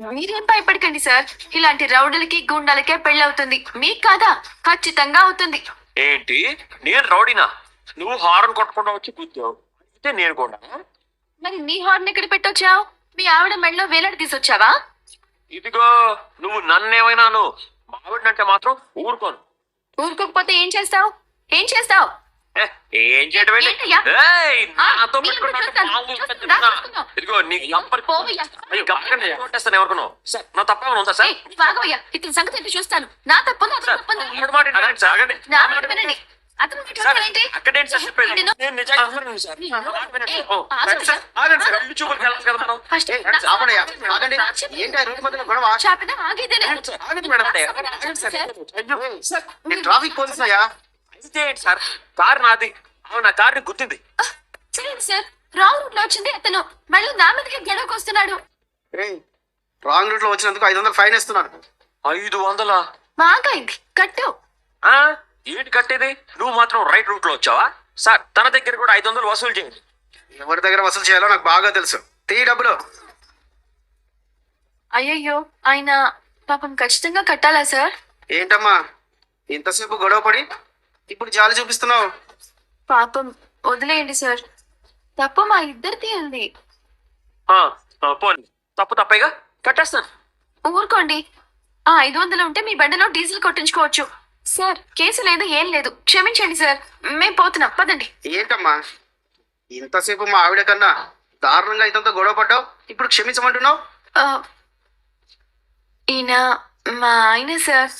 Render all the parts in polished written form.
మీరేం భయపడకండి సార్. ఇలాంటి రౌడీలకి గుండాలకే పెళ్ళవుతుంది, మీకు కాదా? ఖచ్చితంగా అవుతుంది. ఏంటి నేను రౌడీనా? నువ్వు హారన్ కొట్టకుండా వచ్చి కూర్చోవు అయితే నేను కూడా. మరి నీ హార్న్ ఎక్కడ పెట్టొచ్చావు? మీ ఆవిడ మెడలో వేలాడి తీసుకొచ్చావా? ఇదిగో నువ్వు నన్నేమైనాను, మావిడినంటే మాత్రం ఊరుకోను. ఊరుకోకపోతే ఏం చేస్తావు? ఏం చేస్తావు? ఏ, ఏం చేయడం ఏంటి? ఏంటయ్యా? ఏయ్, నాతో నేను పెట్టుకుంటే చూస్తాను, మామూలు చూస్తాను, పెట్టుకున్నా. చూస్తున్నావు. ఇదిగో నీ గంపరి పోవయ్యా. అయ్యో, గంపకండి కొట్టేస్తాను ఎవరికను. సార్ నా తప్పేమైనా ఉందా సార్? ఏయ్, నువ్వు ఆగవయ్యా. ఇతని సంగతి ఏంటో చూస్తాను. నా తప్పు, నా సార్, తప్పు. మూడు మాట వినండి సార్, ఆగండి. నా మాట వినండి. అతను సార్, చూస్తానంటే అక్కడేంటి సార్ చెప్పేది? నేను నేను నిజంగా వినను సార్. నీ నా మాట వినండి. ఏయ్, ఓ, ఆగండి రండి సార్, ఆగండి సార్. ఇల్లు చూపులకు వెళ్ళాలి కదా మనం. ఫస్ట్ ఫ్రెండ్స్, ఆపండి, ఆగండి. ఏంటి ఆ రోడ్డు మధ్యలో గొడవ? చాపినా ఆగేదేలే. ఆగండి సార్, ఆగండి మేడం. ఆగండి సార్. అయ్యో, సార్, నేను ట్రాఫిక్ పోలీస్ అయ్యా. అయితే ఏంటి సార్, కారు నాది. అవును, నా కారుని గుర్తింది. సరే సార్, రాంగ్ రూట్ లో వచ్చింది అతను. మళ్ళీ నా మీదకి గెడవకు వస్తున్నాడు. రాంగ్ రూట్ లో వచ్చినందుకు 500 ఫైన్ ఇస్తున్నాను. 500? బాగైంది, కట్టు. ఆ, ఏంటి కట్టేది? నువ్వు మాత్రం రైట్ రూట్ లో వచ్చావా? సార్, తన దగ్గర కూడా 500 వసూలు చేయండి. ఎవరి దగ్గర వసూలు చేయాలో నాకు బాగా తెలుసు. తీ డబ్బులు. అయ్యయ్యో, ఆయన పాపం ఖచ్చితంగా కట్టాలా సార్? ఏంటమ్మా ఇంతసేపు గొడవ పడి ఇప్పుడు జాలి చూపిస్తున్నావు? పాపం వదిలేయండి సార్. తప్పు మా ఇద్దరిది ఉంది. పోనీ, తప్పు తప్పేగా, కట్టేస్తాను. ఊరుకోండి. ఆ 500 ఉంటే మీ బండిలో డీజిల్ కొట్టించుకోవచ్చు. సార్, కేసు లేదు, ఏం లేదు. క్షమించండి సార్, మేము పోతున్నాం, పదండి. ఏంటమ్మా ఇంతసేపు మా ఆవిడ కన్నా దారుణంగా ఇతంతో గొడవ పడ్డావు, ఇప్పుడు క్షమించమంటున్నావు? ఆ, ఈయన మా ఆయన సార్.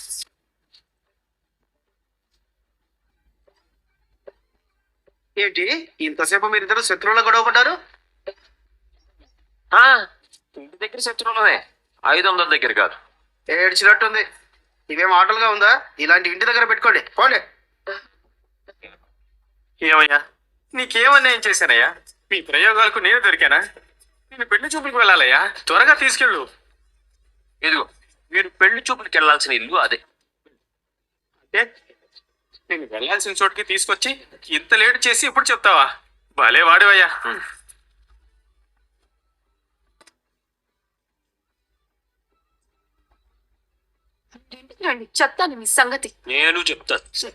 ఏంటి ఇంతసేపు మీరిద్దరు శత్రువుల గొడవ పడ్డారు? ఇంటి దగ్గర శత్రువులనే, 500 దగ్గర కాదు. ఏడ్చినట్టుంది. ఇవేం ఆటలుగా ఉందా? ఇలాంటి ఇంటి దగ్గర పెట్టుకోండి, పోండి. ఏమయ్యా, నీకేమన్యాయం చేశానయ్యా? మీ ప్రయోగాలకు నేను దొరికానా? నేను పెళ్లి చూపులకు వెళ్ళాలయ్యా, త్వరగా తీసుకెళ్ళు. ఇదిగో, మీరు పెళ్లి చూపులకు వెళ్లాల్సిన ఇల్లు అదే. అంటే నేను వెళ్ళాల్సిన చోటుకి తీసుకొచ్చి ఇంత లేట్ చేసి ఇప్పుడు చెప్తావా? భలే వాడివయ్యా. ఇంటికి రండి, చెప్తాను మీ సంగతి. నేను చెప్తాను.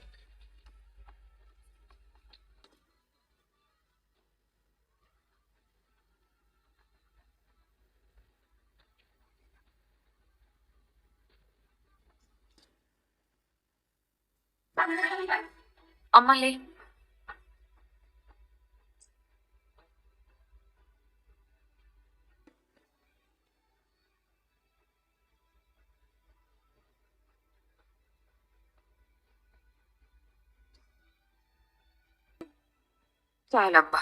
అమ్మలే, చాలబ్బా.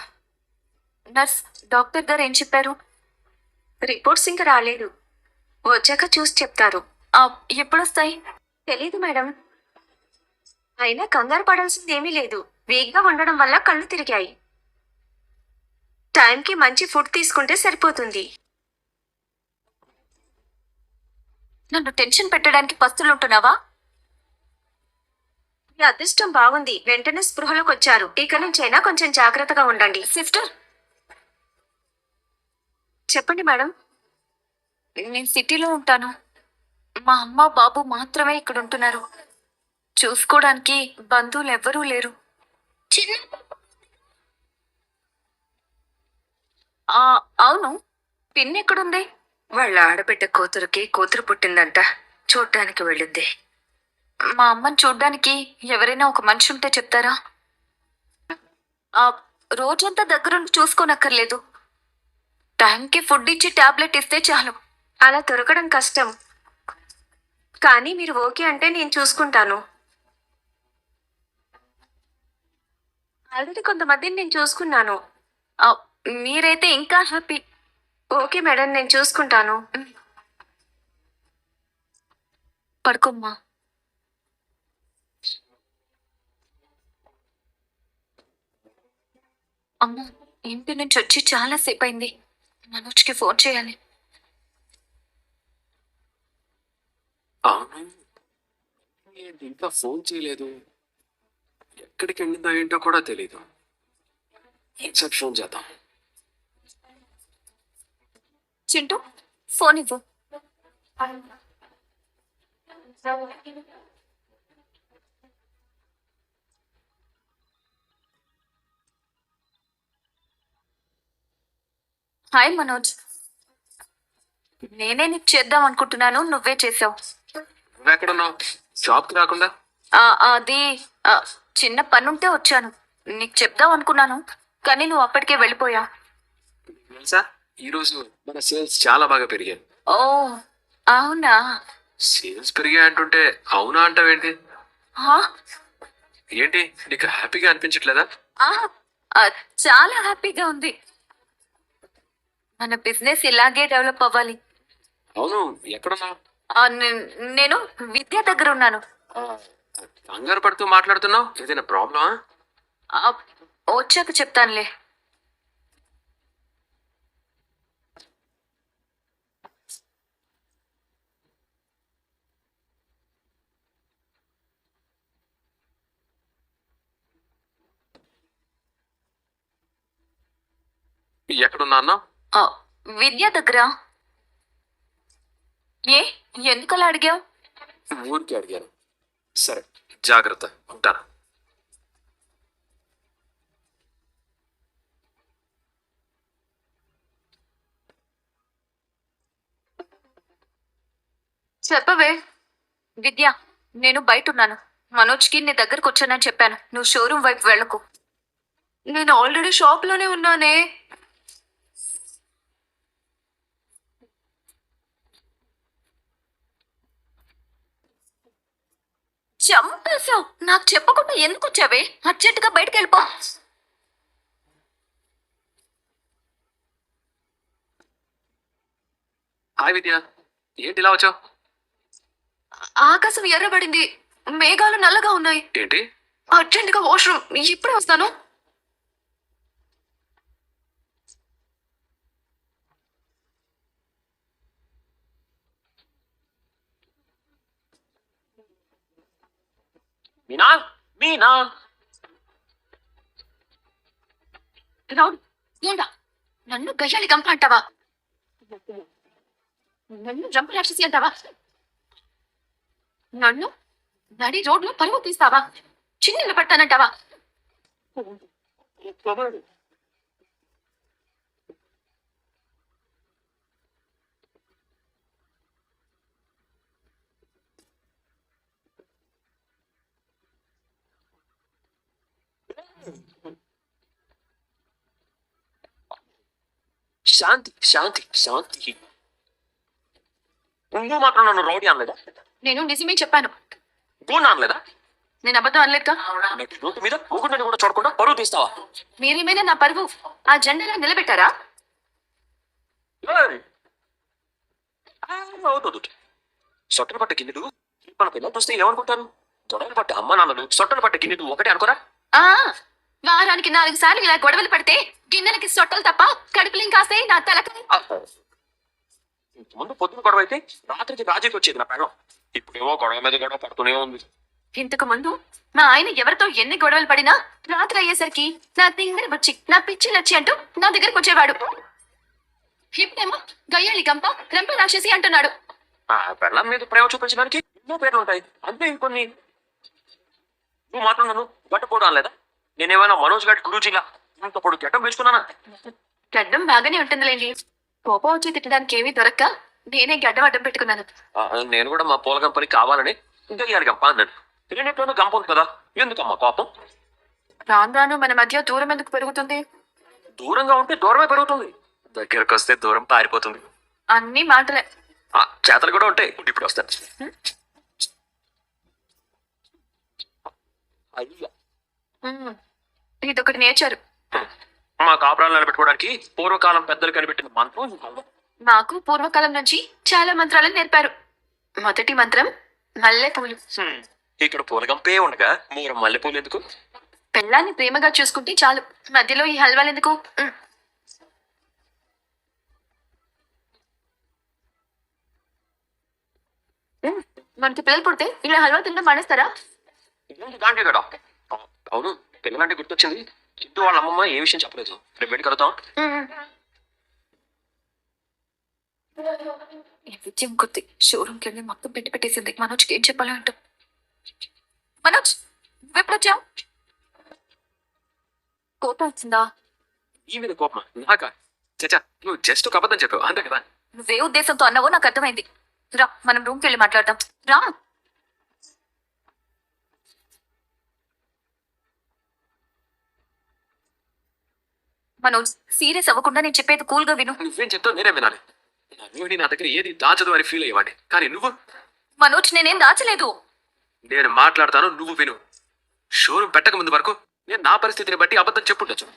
నర్స్, డాక్టర్ గారు ఏం చెప్పారు? రిపోర్ట్స్ ఇంకా రాలేదు, వచ్చాక చూసి చెప్తారు. ఎప్పుడొస్తాయి? తెలీదు మేడం. అయినా కంగారు పడాల్సింది ఏమీ లేదు. వీక్గా ఉండడం వల్ల కళ్ళు తిరిగాయి. టైంకి మంచి ఫుడ్ తీసుకుంటే సరిపోతుంది. నన్ను టెన్షన్ పెట్టడానికి పస్తులుంటున్నావా? మీ అదృష్టం బాగుంది, వెంటనే స్పృహలోకి వచ్చారు. ఇక నుంచైనా కొంచెం జాగ్రత్తగా ఉండండి. సిస్టర్, చెప్పండి మేడం. నేను సిటీలో ఉంటాను. మా అమ్మ బాబు మాత్రమే ఇక్కడ ఉంటున్నారు. చూసుకోవడానికి బంధువులు ఎవ్వరూ లేరు. అవును, పిన్ ఎక్కడుంది? వాళ్ళ ఆడబిడ్డ కూతురుకి కూతురు పుట్టిందంట, చూడ్డానికి వెళ్ళింది. మా అమ్మని చూడ్డానికి ఎవరైనా ఒక మనిషి ఉంటే చెప్తారా? రోజంతా దగ్గరుండి చూసుకోనక్కర్లేదు. టైంకి ఫుడ్ ఇచ్చి టాబ్లెట్ ఇస్తే చాలు. అలా దొరకడం కష్టం, కానీ మీరు ఓకే అంటే నేను చూసుకుంటాను. ఆల్రెడీ కొంతమందిని నేను చూసుకున్నాను. మీరైతే ఇంకా హ్యాపీ. ఓకే మేడం, నేను చూసుకుంటాను. పడుకోమ్మా. అమ్మ, ఇంటి నుంచి వచ్చి చాలా సేపు అయింది. మనోజ్కి ఫోన్ చేయాలి. అవును, ఏంటి ఇంకా ఫోన్ చేయలేదు? ఎక్కడికి వెళ్ళిందో ఏంటో కూడా తెలీదు. ఒకసారి ఫోన్ చేద్దాం. చింటూ, ఫోన్ ఇవ్వు. హాయ్ మనోజ్. నేనే నీకు చేద్దాం అనుకుంటున్నాను, నువ్వే చేసావు. నువ్వెక్కడున్నావు? జాబ్కి రాకుండా? అది ఆ, చిన్న పనుంటే వచ్చాను. నీకు చెప్దాం అనుకున్నాను కానీ నువ్వు అప్పటికే వెళ్ళిపోయా. తెలుసా, ఈరోజు మన సేల్స్ చాలా బాగా పెరిగాయి. ఓ అవునా? సేల్స్ పెరిగాయి అంటుంటే అవునా అంటావేంటి? హా? ఏంటి, నీకు హ్యాపీగా అనిపించట్లేదా? ఆ, ఆ, చాలా హ్యాపీగా ఉంది. మన బిజినెస్ ఇలాగే డెవలప్ అవ్వాలి. అవును, ఎక్కడున్నావు? నేను విద్య దగ్గర ఉన్నాను. కంగారు పడుతూ మాట్లాడుతున్నావు, ఏదైనా ప్రాబ్లమా? ఆ, వచ్చాక చెప్తానులే. ఎక్కడున్నా అన్నావు? ఆ, విద్య దగ్గర. ఏ ఎందుకలా అడిగావు? ఊరికి అడిగాను. సరే, జాగ్రత్త, ఉంటాను. చెప్పవే. విద్య, నేను బయట ఉన్నాను. మనోజ్కి నీ దగ్గరకు వచ్చానని చెప్పాను. నువ్వు షోరూమ్ వైపు వెళ్ళకు. నేను ఆల్రెడీ షాప్ లోనే ఉన్నానే. చంపేశావు. నాకు చెప్పకుండా ఎందుకు వచ్చావే? అర్జెంటుగా బయటకు వెళ్ళిపో. హాయ్ విద్య, ఏంటి ఇలా వచ్చావు? ఆకాశం ఎర్రబడింది, మేఘాలు నల్లగా ఉన్నాయి. ఏంటి? అర్జెంటుగా వాష్రూమ్, ఇప్పుడే వస్తాను. మీనా, మీనా, రావుడు ఏంటా? నన్ను గయ్యాలి గంప అంటావా? నన్ను జంపు రాక్షసి అంటావా? నన్ను నడి రోడ్లో పరువు తీస్తావా? చిన్న పడతానంటావా? శాంతి శాంతి శాంతి. నువ్వు మాత్రం నన్ను రౌడీ అనలేదా? నేను నిజమే చెప్పాను. గూన అనలేదా? నేను అబద్ధం అనలేదుగా. రోడ్డు మీద ముగ్గురిని కూడా చూడకుండా పరువు తీస్తావా? మీరేమైనా నా పరువు ఆ జెండాలా నిలబెట్టారా? ఏయ్! అవుతుంది. సొట్టలు పట్ట గిన్నెలు మన పిల్లలు చూస్తే ఏమనుకుంటారు? దొడలు పట్ట అమ్మ నాన్నలు సొట్టలు పట్ట గిన్నెలు ఒకటే అనుకోరా? ఆ వారానికి 4 సార్లు ఇలా గొడవలు పడితే గిన్నెలకి సొట్టలు తప్ప కడుపులేం కాస్తాయి నా తలకాయ. ముందు పొద్దున గొడవ అయితే రాత్రికి రాజీకి వచ్చేది నా పెళ్ళం. ఇప్పుడేమో గొడవ మీద గొడవ పడుతూనే ఉంది. ఇంతకు ముందు మా ఆయన ఎవరితో ఎన్ని గొడవలు పడినా రాత్రి అయ్యేసరికి నా తింగరి వచ్చి నా పిచ్చి నచ్చి అంటూ నా దగ్గరకు వచ్చేవాడు. ఇప్పుడేమో గయ్యాళి గంప రంప రాక్షసి అంటున్నాడు. ఆ పెళ్ళం మీద ప్రేమ చూపించడానికి ఎన్నో పేర్లు ఉంటాయి, అంతే ఇంకొన్ని. నువ్వు మాత్రం నన్ను గట్టపోవడం లేదా? నేనేమైనా మనోజ్ గారి గురూజీలా ఇంత పొడు గడ్డం వేసుకున్నానా? గడ్డం బాగానే ఉంటుందిలేండి. కోపం వచ్చి తిట్టడానికి ఏమీ దొరక్క నేనే గడ్డం అడ్డం పెట్టుకున్నాను. నేను కూడా మా పూల గంపని కావాలని గయ్యాలి గంప అన్నాను. తిరిగినట్టు గంప ఉంది కదా, ఎందుకమ్మా కోపం? రాను రాను మన మధ్య దూరం ఎందుకు పెరుగుతుంది? దూరంగా ఉంటే దూరమే పెరుగుతుంది, దగ్గరకు వస్తే దూరం పారిపోతుంది. అన్ని మాటలే. చేతలు కూడా ఉంటాయి. ఇప్పుడు వస్తాను. అయ్యా, ఇదొకటి నేర్చారు. మా కాపురాలు నిలబెట్టుకోవడానికి పూర్వకాలం పెద్దలు కనిపెట్టిన మంత్రం ఇది. మాకు పూర్వకాలం నుంచి చాలా మంత్రాలను నేర్పారు. మొదటి మంత్రం మల్లెపూలు. ఇక్కడ పూలగంపే ఉండగా మూర మల్లెపూలు ఎందుకు? పెళ్ళాన్ని ప్రేమగా చూసుకుంటే చాలు, మధ్యలో ఈ హల్వాలు ఎందుకు? మనకి పిల్లలు పుడితే ఇలా హల్వా తినడం మానేస్తారా? ఇలాంటి దాంట్లో కదా. అవును, పిల్లలంటే గుర్తొచ్చింది. చింటూ వాళ్ళ అమ్మమ్మ ఏ విషయం చెప్పలేదు. రేపు వెళ్ళి కలుద్దాం. ఈ విద్యం కొద్ది షోరూమ్కి వెళ్ళి మొత్తం పెట్టేసింది. మనోజ్కి ఏం చెప్పాలో అంటూ. మనోజ్, నువ్వెప్పుడొచ్చావు? కోపం వచ్చిందా? ఈ మీద కోపమా? నాకా? చచ్చా, నువ్వు జస్ట్ ఒక అబద్ధం చెప్పావు అంతే కదా. నువ్వే ఉద్దేశంతో అన్నావో నాకు అర్థమైంది. రా, మనం రూమ్కి వెళ్ళి మాట్లాడదాం. రా. మనోజ్, సీరియస్ అవ్వకుండా నేను చెప్పేది కూల్గా విను. నువ్వేం చెప్తావు నేనే వినాలి. నా రోహిణి నా దగ్గర ఏది దాచదు అని ఫీల్ అయ్యేవాడి, కానీ నువ్వు. మనోజ్, నేనేం దాచలేదు. నేను మాట్లాడతాను, నువ్వు విను. షోరూమ్ పెట్టక ముందు వరకు నేను నా పరిస్థితిని బట్టి అబద్ధం చెప్పుండొచ్చు.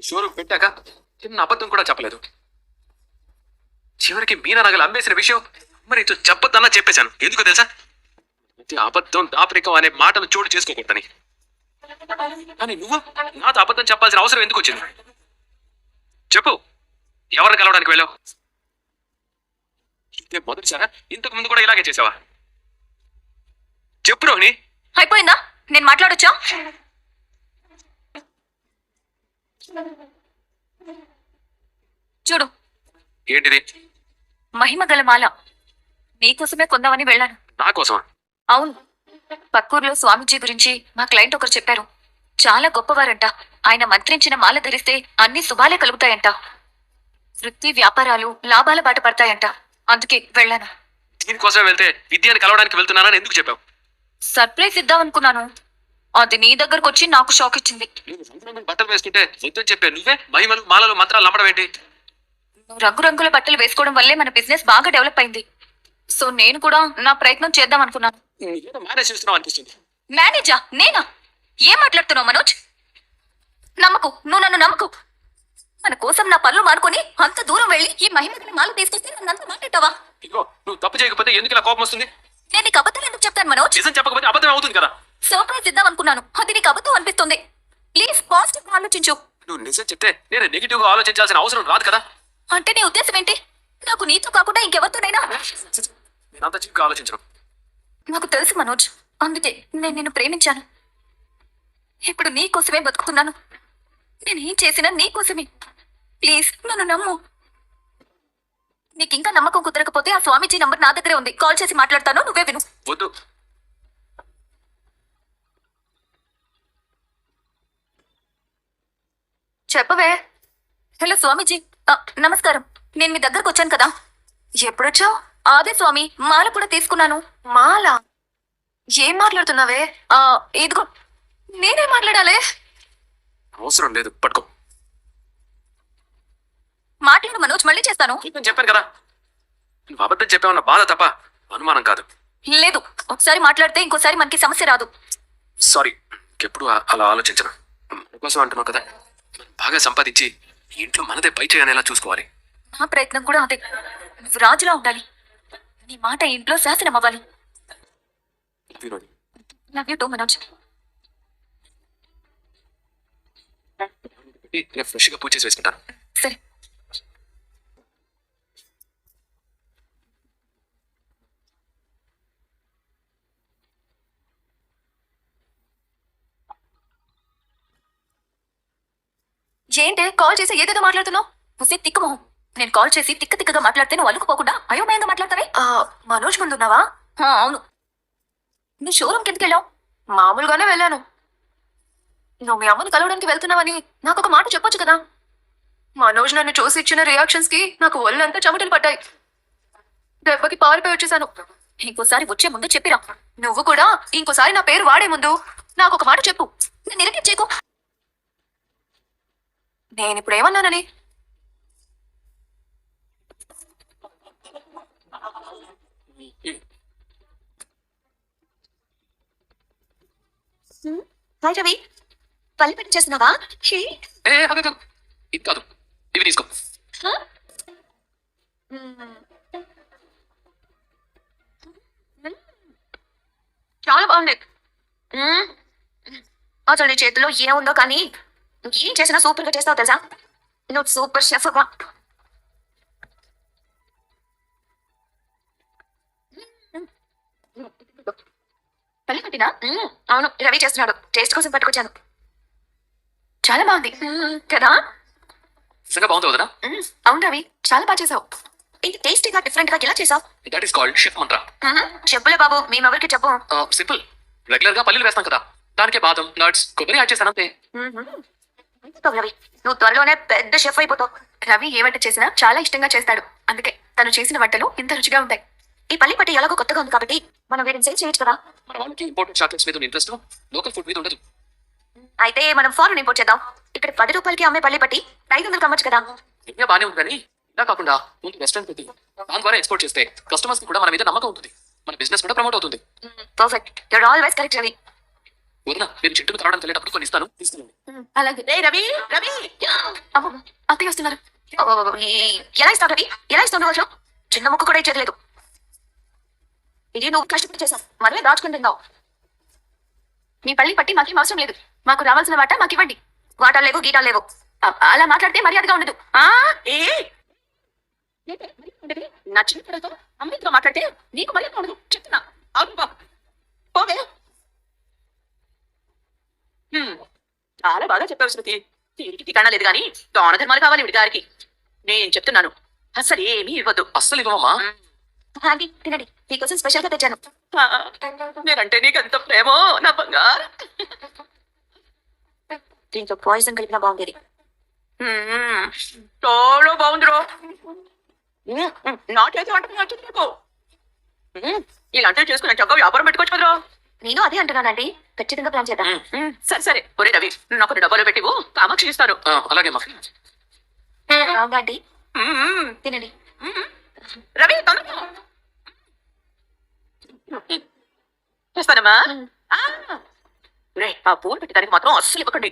షోరూమ్ పెట్టాక చిన్న అబద్ధం కూడా చెప్పలేదు. చివరికి మీనా నగలు అమ్మేసిన విషయం మరి చెప్పొద్దన్నా చెప్పేశాను. ఎందుకు తెలుసా? ప్రతి అబద్ధం దాపరికం అనే మాటను చోటు చేసుకోకూడదని. కానీ నువ్వు నాతో అబద్ధం చెప్పాల్సిన అవసరం ఎందుకు వచ్చింది? చెప్పు, ఎవరిని కలవడానికి వెళ్ళావు? ఇదే మొదటిసారా? ఇంతకు ముందు కూడా ఇలాగే చేసావా? చెప్పు రోహిణి. అయిపోయిందా? నేను మాట్లాడొచ్చా? చూడు, ఏంటిది? మహిమ గల మాల నీకోసమే కొందామని వెళ్ళాను. నా కోసమా? అవును, పక్కూర్లో స్వామీజీ గురించి మా క్లయింట్ ఒకరు చెప్పారు. చాలా గొప్పవారంట. ఆయన మంత్రించిన మాల ధరిస్తే అన్ని శుభాలే కలుగుతాయంట. వృత్తి వ్యాపారాలు లాభాల బాట పడతాయంట. అందుకే వెళ్ళాను. దీనికోసం వెళ్తే విద్యాన్ని కలవడానికి వెళ్తున్నానని ఎందుకు చెప్పావు? సర్ప్రైజ్ ఇద్దామనుకున్నాను. అది నీ దగ్గరకు వచ్చి నాకు షాక్ ఇచ్చింది. నేను రంగురంగుల బట్టలు వేసుకుంటే వద్దని చెప్పే నువ్వే మహిమలు మాలలు మంత్రాలు నమ్మడం ఏంటి? నువ్వు రంగురంగుల బట్టలు వేసుకోవడం వల్లే మన బిజినెస్ బాగా డెవలప్ అయింది. సో నేను కూడా నా ప్రయత్నం చేద్దాం అనుకున్నాను. ఏదో మేనేజ్ చేస్తున్నావు అనిపిస్తుంది. మేనేజా? నేనా? ఏం మాట్లాడుతున్నావు మనోజ్? నమ్మకు, నువ్వు నన్ను నమ్మకు. మన కోసం నా పనులు మానుకొని అంత దూరం వెళ్ళి ఈ మహిమని మాలు తీసుకొస్తే నన్ను అంత మాట్లాడతావా? ఇదిగో, నువ్వు తప్పు చేయకపోతే ఎందుకు ఇలా కోపం వస్తుంది? నేను నీకు అబద్ధాలు ఎందుకు చెప్తాను మనోజ్? నిజం చెప్పకపోతే అబద్ధం అవుతుంది కదా. సర్ప్రైజ్ ఇద్దాం అనుకున్నాను, అది నీకు అబద్ధం అనిపిస్తుంది. ప్లీజ్ పాజిటివ్ ఆలోచించు. నువ్వు నిజం చెప్తే నేను నెగిటివ్ గా ఆలోచించాల్సిన అవసరం రాదు కదా. అంటే నీ ఉద్దేశం ఏంటి? నాకు నీతో కాకుండా ఇంకెవరితోనైనా? నేను అంత చిక్కుగా ఆలోచించను. నాకు తెలుసు మనోజ్, అందుకే నేను నిన్ను ప్రేమించాను. ఇప్పుడు నీ కోసమే బతుకుతున్నాను. నేను ఏం చేసినా నీ కోసమే. ప్లీజ్ నన్ను నమ్ము. నీకు ఇంకా నమ్మకం కుదరకపోతే ఆ స్వామీజీ నంబర్ నా దగ్గరే ఉంది. కాల్ చేసి మాట్లాడతాను, నువ్వే విను. వద్దు. చెప్పవే. హలో స్వామీజీ, నమస్కారం. నేను మీ దగ్గరకు వచ్చాను కదా. ఎప్పుడొచ్చావు? అదే స్వామి, మాల కూడా తీసుకున్నాను. మాల? ఏం మాట్లాడుతున్నావే? ఇదిగో. నేనే మాట్లాడాలే? అవసరం లేదు, పట్టుకో. మాట్లాడు మనోజ్, మళ్ళీ చేస్తాను. నేను చెప్పాను కదా, నువ్వు అబద్ధం చెప్పావన్న బాధ తప్ప అనుమానం కాదు. లేదు, ఒకసారి మాట్లాడితే ఇంకోసారి మనకి సమస్య రాదు. సారీ, ఇంకెప్పుడు అలా ఆలోచించను. మన కోసం అంటున్నావు కదా, మనం బాగా సంపాదించి ఈ ఇంట్లో మనదే పై చేయనేలా చూసుకోవాలి. నా ప్రయత్నం కూడా అదే. నువ్వు రాజులా ఉండాలి. నీ మాట ఇంట్లో శాసనం అవ్వాలి. Love you two Manoj. నేను ఫ్రెష్ గా పూజ చేసి వేసుకుంటాను. సరే. ఏంటే కాల్ చేసి ఏదేదో మాట్లాడుతున్నావు? నువ్వు తిక్కుమోహం. నేను కాల్ చేసి తిక్కగా మాట్లాడితే నువ్వు అలుకుపోకుండా అయోమయంగా మాట్లాడతావే. మనోజ్ ముందున్నావా? అవును. నువ్వు షోరూమ్కి ఎందుకు వెళ్ళావు? మామూలుగానే వెళ్ళాను. నువ్వు మీ అమ్మని కలవడానికి వెళ్తున్నావని నాకు ఒక మాట చెప్పొచ్చు కదా. మనోజ్ నన్ను చూసి ఇచ్చిన రియాక్షన్స్ కి నాకు ఒళ్ళంతా చెమటలు పడ్డాయి. దెబ్బకి పారిపోయి వచ్చేసాను. ఇంకోసారి వచ్చే ముందు చెప్పిరా. నువ్వు కూడా ఇంకోసారి నా పేరు వాడే ముందు నాకు ఒక మాట చెప్పు. నేను ఇరిటేట్ చేయకు. నేను ఇప్పుడు ఏమన్నానని? హాయ్ రవి, పల్లి పెట్టి చేస్తున్నావా? ఇది కాదు, ఇవి తీసుకో. చాలా బాగుంది. అసలు నీ చేతిలో ఏముందో కానీ ఏం చేసినా సూపర్ గా చేస్తావు తెలుసా. నువ్వు సూపర్ షెఫ్ అవ్వా. పల్లి పట్టినా? అవును, రవి చేస్తున్నాడు. టేస్ట్ కోసం పట్టుకొచ్చాను. చాలా బాగుంది కదా. నిజంగా బాగుంది వదనా. అవును రవి, చాలా బాగా చేసావు. ఇది టేస్టీగా డిఫరెంట్ గా ఎలా చేసావు? దట్ ఈస్ కాల్డ్ షెఫ్ మంత్ర. చెప్పులే బాబు, మేమెవరికి చెప్పు. సింపుల్. రెగ్యులర్ గా పల్లీలు వేస్తాం కదా, దానికే బాదం, నట్స్, కొబ్బరి యాడ్ చేస్తాను అంతే. రవి, నువ్వు త్వరలోనే పెద్ద షెఫ్ అయిపోతావు. రవి ఏ వంట చేసినా చాలా ఇష్టంగా చేస్తాడు, అందుకే తను చేసిన వంటలు ఇంత రుచిగా ఉంటాయి. ఈ పల్లి పట్టి ఎలాగో కొత్తగా ఉంది కాబట్టి మనం వీటిని సేల్ చేయొచ్చు కదా. మన వాళ్ళకి ఇంపోర్టెడ్ చాక్లెట్స్ మీద ఇంట్రెస్ట్, లోకల్ ఫుడ్ మీద ఉండదు. అయితే మనం ఫారెన్ ఇంపోర్ట్ చేద్దాం. ఇక్కడ 10 రూపాయలకి అమ్మే పల్లి పట్టి 500 అమ్మచ్చు కదా. ఇండియా బాగానే ఉంది కానీ ఇలా కాకుండా ముందు రెస్టారెంట్ పెట్టి దాని ద్వారా ఎక్స్పోర్ట్ చేస్తే కస్టమర్స్ కి కూడా మన మీద నమ్మకం ఉంటుంది, మన బిజినెస్ కూడా ప్రమోట్ అవుతుంది. Perfect, you're always correct Ravi. వదిన, మీరు చింటూ తాగడానికి వెళ్ళేటప్పుడు కొన్ని ఇస్తాను, తీసుకురండి. అలాగే. రవి రవి, అత్తయ్య వస్తున్నారు. ఎలా ఇస్తావు రవి, ఎలా ఇస్తావు నువ్వు? చిన్న ముక్క కూడా ఇచ్చేయలేదు. ఇది నువ్వు కష్టపడి చేసావు, మనమే దాచుకుని తిన్నావు. మీ పల్లి పట్టి మాకేం అవసరం లేదు, మాకు రావాల్సిన వాటా మాకు ఇవ్వండి. వాటాలు లేవు, గీటాలు లేవు. అలా మాట్లాడితే మర్యాదగా ఉండదు. నా చిన్న పిల్లలతో అమ్మాయితో మాట్లాడితే నీకు మర్యాద ఉండదు చెప్తున్నా. అవును బాబు, పోవే. చాలా బాగా చెప్పావు శృతి. తిరిగి టికాణా లేదు కానీ దోణ ధర్మాలు కావాలి విడి గారికి. నేను చెప్తున్నాను, అసలు ఏమీ ఇవ్వద్దు. అస్సలు ఇవ్వమమ్మా. తినండి, మీకోసం స్పెషల్ గా తెచ్చాను. నేనంటే నీకు ఎంత ప్రేమో నా బంగారు. దీంట్లో పాయిజన్ కలిపిన బాగుండేది. చాలా బాగుందిరో. నాకైతే వంట నచ్చింది నీకు. ఇలాంటివి చేసుకుని చక్కగా వ్యాపారం పెట్టుకోవచ్చు కదరా. నేను అదే అంటున్నానండి, ఖచ్చితంగా ప్లాన్ చేద్దాం. సరే సరే, ఒరే రవి, నాకు కొన్ని డబ్బాలు పెట్టివు, కామాక్షి ఇస్తాను. అలాగే అమ్మా. అవునా అండి, తినండి. రవి తొందరగా చేస్తానమ్మా. రే, ఆ పూలు పెట్టడానికి మాత్రం అస్సలు ఇవ్వకండి.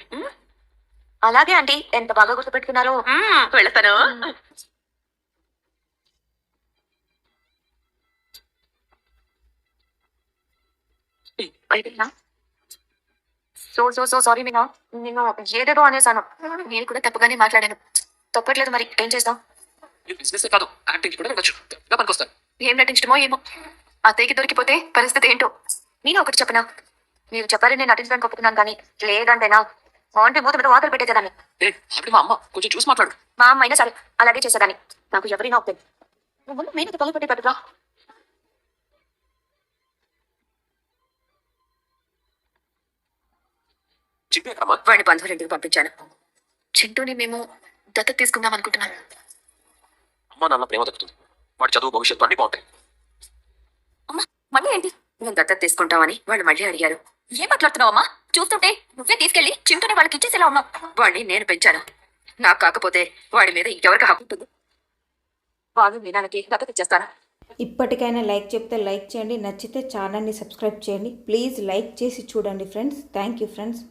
అలాగే అండి, ఎంత బాగా గుర్తుపెట్టుకున్నారో. వెళ్తాను. అయిపోయిందా? సో సారీ మీనా, నేను ఏదేదో అనేసాను. నేను కూడా తప్పుగానే మాట్లాడాను. తప్పట్లేదు, మరి ఏం చేస్తాం? మీరు బిజినెస్ కాదు, యాక్టింగ్ కూడా వెళ్ళొచ్చు, కరెక్ట్గా పనికొస్తారు. ఏం నటించడమో ఏమో, అత్తయ్యకి దొరికిపోతే పరిస్థితి ఏంటో. నేను ఒకటి చెప్పనా, మీరు చెప్పారని నేను నటించడానికి ఒప్పుకున్నాను, కానీ లేదంటేనా ఆంటీ మూత మీద వాతలు పెట్టేసేదాన్ని. ఆవిడ మా అమ్మ, కొంచెం చూసి మాట్లాడు. మా అమ్మ అయినా సరే అలాగే చేసేదాన్ని. నాకు ఎవరైనా ఒప్పేది. ముందు నేను పళ్ళు పెట్టి పెట్టురా. చింటూ ఎక్కడమ్మా? వాడిని బంధువులింటికి పంపించాను. చింటూని మేము దత్తత తీసుకుందాం అనుకుంటున్నాను. అమ్మ నాన్న ప్రేమ దక్కుతుంది, వాడి చదువు భవిష్యత్తు అన్ని బాగుంటాయి. అమ్మా, మళ్ళీ ఏంటి? మేము దత్తత తీసుకుంటామని వాళ్ళు మళ్ళీ అడిగారు. ఏం మాట్లాడుతున్నావు అమ్మా? చూస్తుంటే నువ్వే తీసుకెళ్లి చింటూని వాళ్ళకి ఇచ్చేసేలా ఉన్నావు. వాడిని నేను పెంచాను, నాకు కాకపోతే వాడి మీద ఇంకెవరికి హక్కు ఉంటుంది? వాళ్ళు మీనానికి దత్తత ఇచ్చేస్తారా? ఇప్పటికైనా లైక్ చెప్తే లైక్ చేయండి, నచ్చితే ఛానల్ని సబ్స్క్రైబ్ చేయండి. ప్లీజ్ లైక్ చేసి చూడండి ఫ్రెండ్స్. Thank you friends.